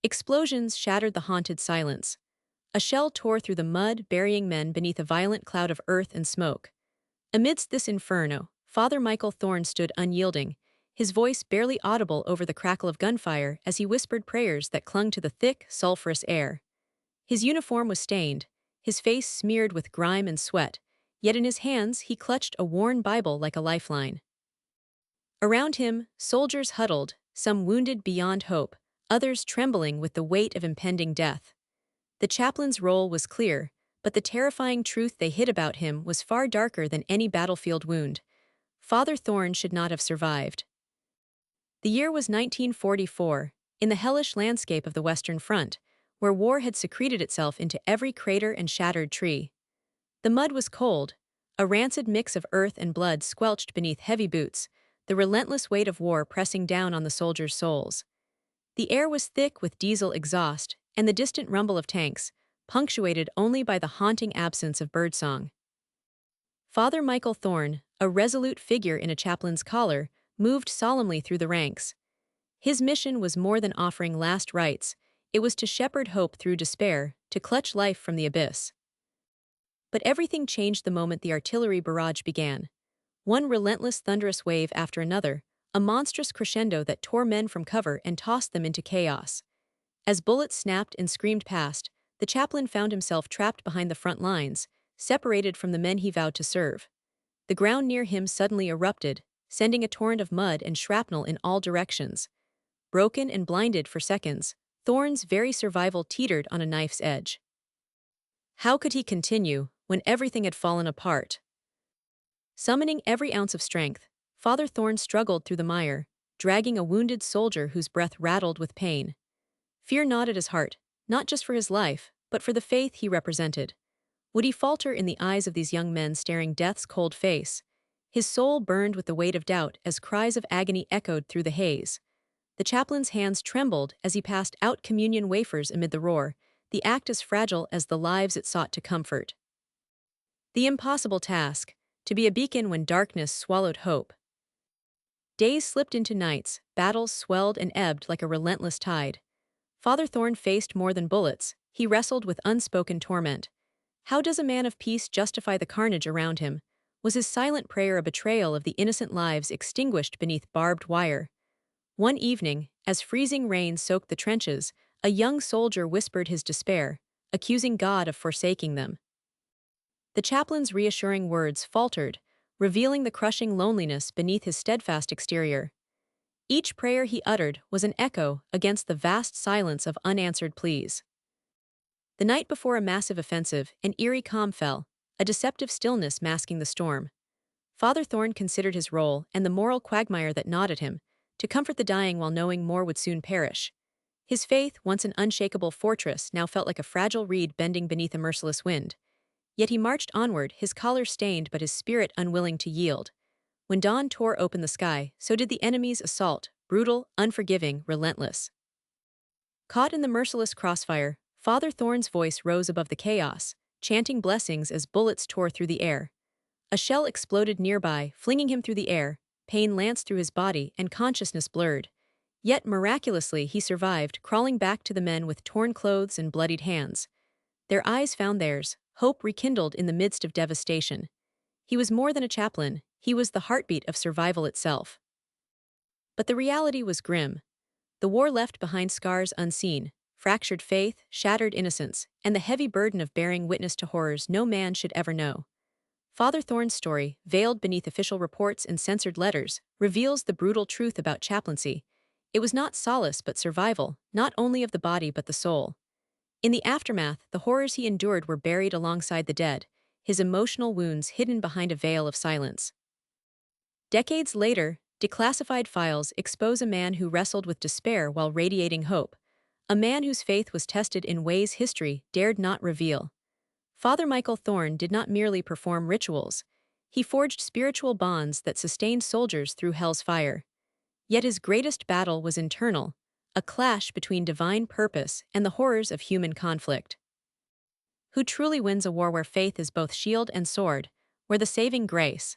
Explosions shattered the haunted silence. A shell tore through the mud, burying men beneath a violent cloud of earth and smoke. Amidst this inferno, Father Michael Thorne stood unyielding, his voice barely audible over the crackle of gunfire as he whispered prayers that clung to the thick, sulphurous air. His uniform was stained, his face smeared with grime and sweat, yet in his hands he clutched a worn Bible like a lifeline. Around him, soldiers huddled, some wounded beyond hope, others trembling with the weight of impending death. The chaplain's role was clear, but the terrifying truth they hid about him was far darker than any battlefield wound. Father Thorne should not have survived. The year was 1944, in the hellish landscape of the Western Front, where war had secreted itself into every crater and shattered tree. The mud was cold, a rancid mix of earth and blood squelched beneath heavy boots, the relentless weight of war pressing down on the soldiers' souls. The air was thick with diesel exhaust, and the distant rumble of tanks, punctuated only by the haunting absence of birdsong. Father Michael Thorne, a resolute figure in a chaplain's collar, moved solemnly through the ranks. His mission was more than offering last rites, it was to shepherd hope through despair, to clutch life from the abyss. But everything changed the moment the artillery barrage began. One relentless thunderous wave after another, a monstrous crescendo that tore men from cover and tossed them into chaos. As bullets snapped and screamed past, the chaplain found himself trapped behind the front lines, separated from the men he vowed to serve. The ground near him suddenly erupted, sending a torrent of mud and shrapnel in all directions. Broken and blinded for seconds, Thorne's very survival teetered on a knife's edge. How could he continue when everything had fallen apart? Summoning every ounce of strength, Father Thorne struggled through the mire, dragging a wounded soldier whose breath rattled with pain. Fear gnawed at his heart, not just for his life, but for the faith he represented. Would he falter in the eyes of these young men staring death's cold face? His soul burned with the weight of doubt as cries of agony echoed through the haze. The chaplain's hands trembled as he passed out communion wafers amid the roar, the act as fragile as the lives it sought to comfort. The impossible task, to be a beacon when darkness swallowed hope. Days slipped into nights, battles swelled and ebbed like a relentless tide. Father Thorne faced more than bullets, he wrestled with unspoken torment. How does a man of peace justify the carnage around him? Was his silent prayer a betrayal of the innocent lives extinguished beneath barbed wire? One evening, as freezing rain soaked the trenches, a young soldier whispered his despair, accusing God of forsaking them. The chaplain's reassuring words faltered, revealing the crushing loneliness beneath his steadfast exterior. Each prayer he uttered was an echo against the vast silence of unanswered pleas. The night before a massive offensive, an eerie calm fell, a deceptive stillness masking the storm. Father Thorne considered his role and the moral quagmire that gnawed at him, to comfort the dying while knowing more would soon perish. His faith, once an unshakable fortress, now felt like a fragile reed bending beneath a merciless wind. Yet he marched onward, his collar stained but his spirit unwilling to yield. When dawn tore open the sky, so did the enemy's assault, brutal, unforgiving, relentless. Caught in the merciless crossfire, Father Thorne's voice rose above the chaos, chanting blessings as bullets tore through the air. A shell exploded nearby, flinging him through the air, pain lanced through his body and consciousness blurred. Yet miraculously he survived, crawling back to the men with torn clothes and bloodied hands. Their eyes found theirs, hope rekindled in the midst of devastation. He was more than a chaplain, he was the heartbeat of survival itself. But the reality was grim. The war left behind scars unseen, fractured faith, shattered innocence, and the heavy burden of bearing witness to horrors no man should ever know. Father Thorne's story, veiled beneath official reports and censored letters, reveals the brutal truth about chaplaincy. It was not solace but survival, not only of the body but the soul. In the aftermath, the horrors he endured were buried alongside the dead, his emotional wounds hidden behind a veil of silence. Decades later, declassified files expose a man who wrestled with despair while radiating hope, a man whose faith was tested in ways history dared not reveal. Father Michael Thorne did not merely perform rituals, he forged spiritual bonds that sustained soldiers through hell's fire. Yet his greatest battle was internal, a clash between divine purpose and the horrors of human conflict. Who truly wins a war where faith is both shield and sword, where the saving grace,